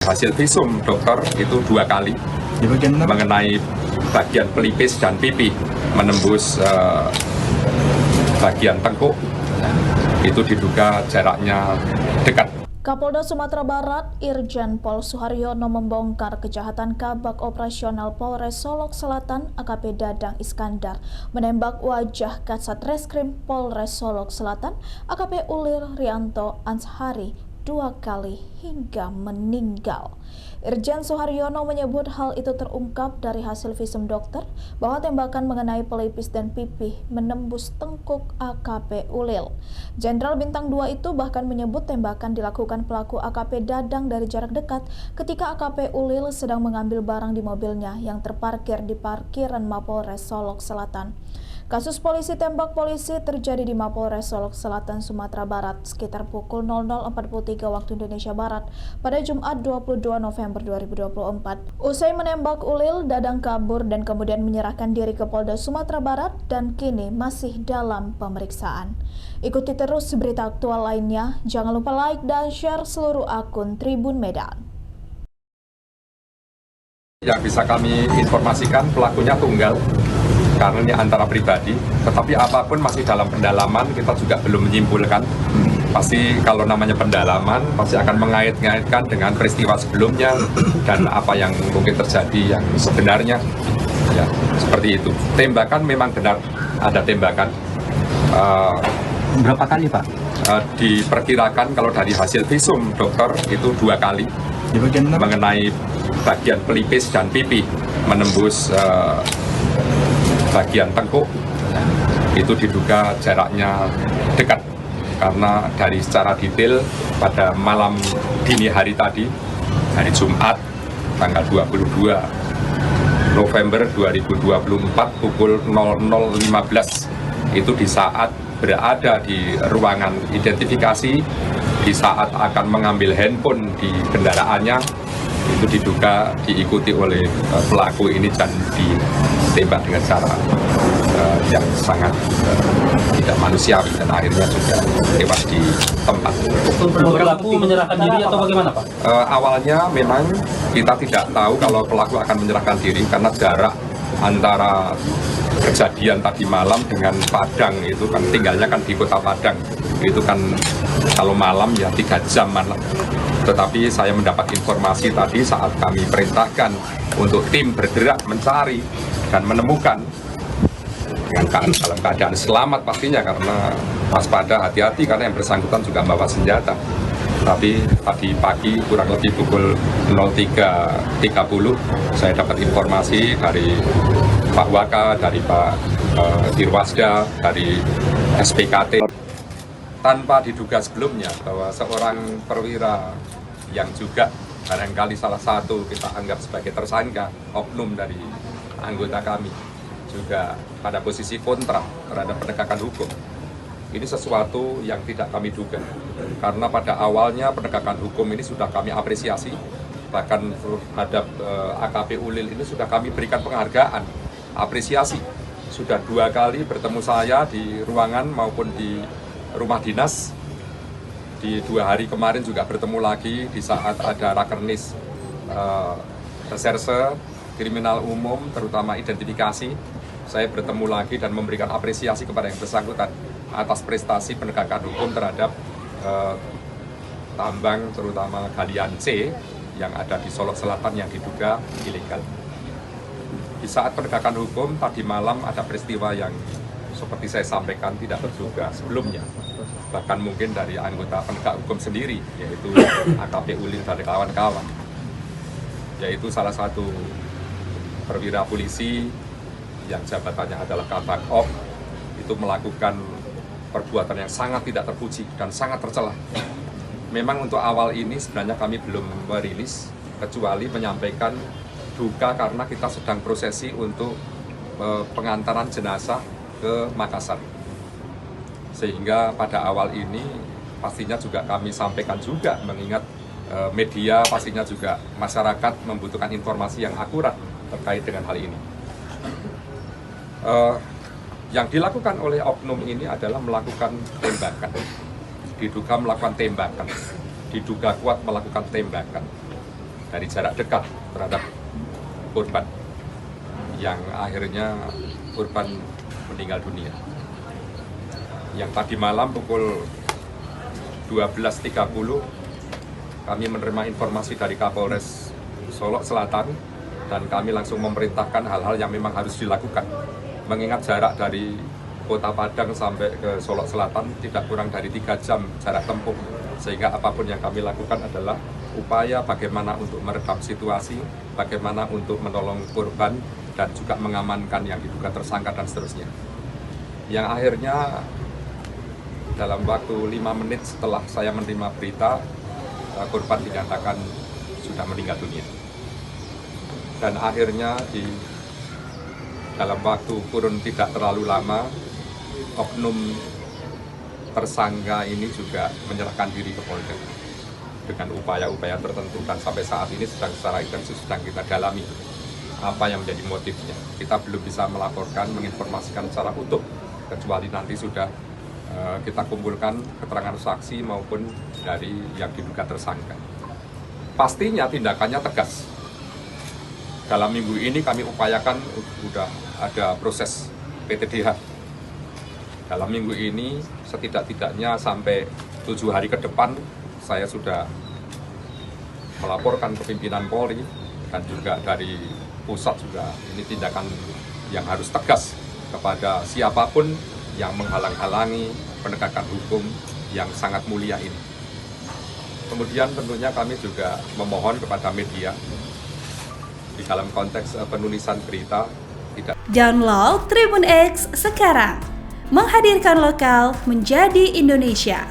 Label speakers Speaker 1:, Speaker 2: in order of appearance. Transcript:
Speaker 1: hasil visum dokter itu 2 kali
Speaker 2: di bagian
Speaker 1: mengenai bagian pelipis dan pipi menembus bagian tengkuk, itu diduga jaraknya dekat.
Speaker 3: Kapolda Sumatera Barat, Irjen Pol Suharyono membongkar kejahatan kabak operasional Polres Solok Selatan AKP Dadang Iskandar menembak wajah Kasat Reskrim Polres Solok Selatan AKP Ulir Rianto Anshari 2 kali hingga meninggal. Irjen Suharyono menyebut hal itu terungkap dari hasil visum dokter bahwa tembakan mengenai pelipis dan pipi menembus tengkuk AKP Ulil. Jenderal Bintang 2 itu bahkan menyebut tembakan dilakukan pelaku AKP Dadang dari jarak dekat ketika AKP Ulil sedang mengambil barang di mobilnya yang terparkir di parkiran Mapolres Solok Selatan. Kasus polisi tembak polisi terjadi di Mapolres Solok Selatan, Sumatera Barat sekitar pukul 00.43 waktu Indonesia Barat pada Jumat 22 November 2024. Usai menembak Ulil, Dadang kabur dan kemudian menyerahkan diri ke Polda Sumatera Barat dan kini masih dalam pemeriksaan. Ikuti terus berita aktual lainnya. Jangan lupa like dan share seluruh akun Tribun Medan.
Speaker 1: Yang bisa kami informasikan pelakunya tunggal, karena ini antara pribadi, tetapi apapun masih dalam pendalaman, kita juga belum menyimpulkan. Pasti kalau namanya pendalaman, pasti akan mengait-ngaitkan dengan peristiwa sebelumnya dan apa yang mungkin terjadi yang sebenarnya. Ya, seperti itu. Tembakan memang benar, ada tembakan.
Speaker 2: berapa kali, Pak?
Speaker 1: Diperkirakan kalau dari hasil visum dokter itu 2 kali
Speaker 2: Di bagian
Speaker 1: mengenai bagian pelipis dan pipi menembus bagian tengkuk, itu diduga jaraknya dekat karena dari secara detail pada malam dini hari tadi, hari Jumat tanggal 22 November 2024 pukul 00.15, itu di saat berada di ruangan identifikasi, di saat akan mengambil handphone di kendaraannya, itu diduga diikuti oleh pelaku ini dan ditembak dengan cara yang sangat tidak manusiawi dan akhirnya juga tewas di tempat.
Speaker 4: Pelaku menyerahkan diri atau bagaimana, Pak?
Speaker 1: Awalnya memang kita tidak tahu kalau pelaku akan menyerahkan diri karena jarak antara kejadian tadi malam dengan Padang, itu kan tinggalnya kan di kota Padang, itu kan kalau malam ya 3 jam malam. Tetapi saya mendapat informasi tadi saat kami perintahkan untuk tim bergerak mencari dan menemukan dengan dalam keadaan selamat pastinya, karena waspada, hati-hati karena yang bersangkutan juga membawa senjata. Tapi tadi pagi kurang lebih pukul 03.30 saya dapat informasi dari Pak Waka, dari Pak Dirwasda, dari SPKT, tanpa diduga sebelumnya bahwa seorang perwira yang juga barangkali salah satu kita anggap sebagai tersangka, oknum dari anggota kami, juga pada posisi kontra terhadap penegakan hukum. Ini sesuatu yang tidak kami duga, karena pada awalnya penegakan hukum ini sudah kami apresiasi, bahkan terhadap AKP Ulil ini sudah kami berikan penghargaan, apresiasi. Sudah 2 kali bertemu saya di ruangan maupun di rumah dinas. Di 2 hari kemarin juga bertemu lagi di saat ada rakernis reserse kriminal umum, terutama identifikasi. Saya bertemu lagi dan memberikan apresiasi kepada yang bersangkutan atas prestasi penegakan hukum terhadap tambang, terutama galian C yang ada di Solok Selatan yang diduga ilegal. Di saat penegakan hukum tadi malam ada peristiwa yang seperti saya sampaikan tidak terduga sebelumnya, bahkan mungkin dari anggota penegak hukum sendiri, yaitu AKP Ulil dan kawan-kawan, yaitu salah satu perwira polisi yang jabatannya adalah Kabak Op, itu melakukan perbuatan yang sangat tidak terpuji dan sangat tercela. Memang untuk awal ini sebenarnya kami belum merilis, kecuali menyampaikan duka karena kita sedang prosesi untuk pengantaran jenazah ke Makassar. Sehingga pada awal ini pastinya juga kami sampaikan juga, mengingat media pastinya juga masyarakat membutuhkan informasi yang akurat terkait dengan hal ini. Yang dilakukan oleh oknum ini adalah melakukan tembakan, diduga melakukan tembakan, diduga kuat melakukan tembakan. dari jarak dekat terhadap korban yang akhirnya korban meninggal dunia. Yang tadi malam pukul 12.30 kami menerima informasi dari Kapolres Solok Selatan dan kami langsung memerintahkan hal-hal yang memang harus dilakukan. Mengingat jarak dari Kota Padang sampai ke Solok Selatan tidak kurang dari 3 jam jarak tempuh, sehingga apapun yang kami lakukan adalah upaya bagaimana untuk meredam situasi, bagaimana untuk menolong korban, dan juga mengamankan yang diduga tersangka dan seterusnya. Yang akhirnya dalam waktu 5 menit setelah saya menerima berita, korban dinyatakan sudah meninggal dunia. Dan akhirnya di dalam waktu kurun tidak terlalu lama, oknum tersangka ini juga menyerahkan diri ke Polda dengan upaya-upaya tertentu, dan sampai saat ini secara intensif sedang kita dalami apa yang menjadi motifnya. Kita belum bisa melaporkan, menginformasikan secara utuh, kecuali nanti sudah kita kumpulkan keterangan saksi maupun dari yang diduga tersangka. Pastinya tindakannya tegas. Dalam minggu ini kami upayakan sudah ada proses PTDH. Dalam minggu ini setidak-tidaknya sampai 7 hari ke depan saya sudah melaporkan ke pimpinan Polri dan juga dari pusat juga, ini tindakan yang harus tegas kepada siapapun yang menghalang-halangi penegakan hukum yang sangat mulia ini. Kemudian tentunya kami juga memohon kepada media di dalam konteks penulisan berita tidak.
Speaker 2: Download Tribun X sekarang, menghadirkan lokal menjadi Indonesia.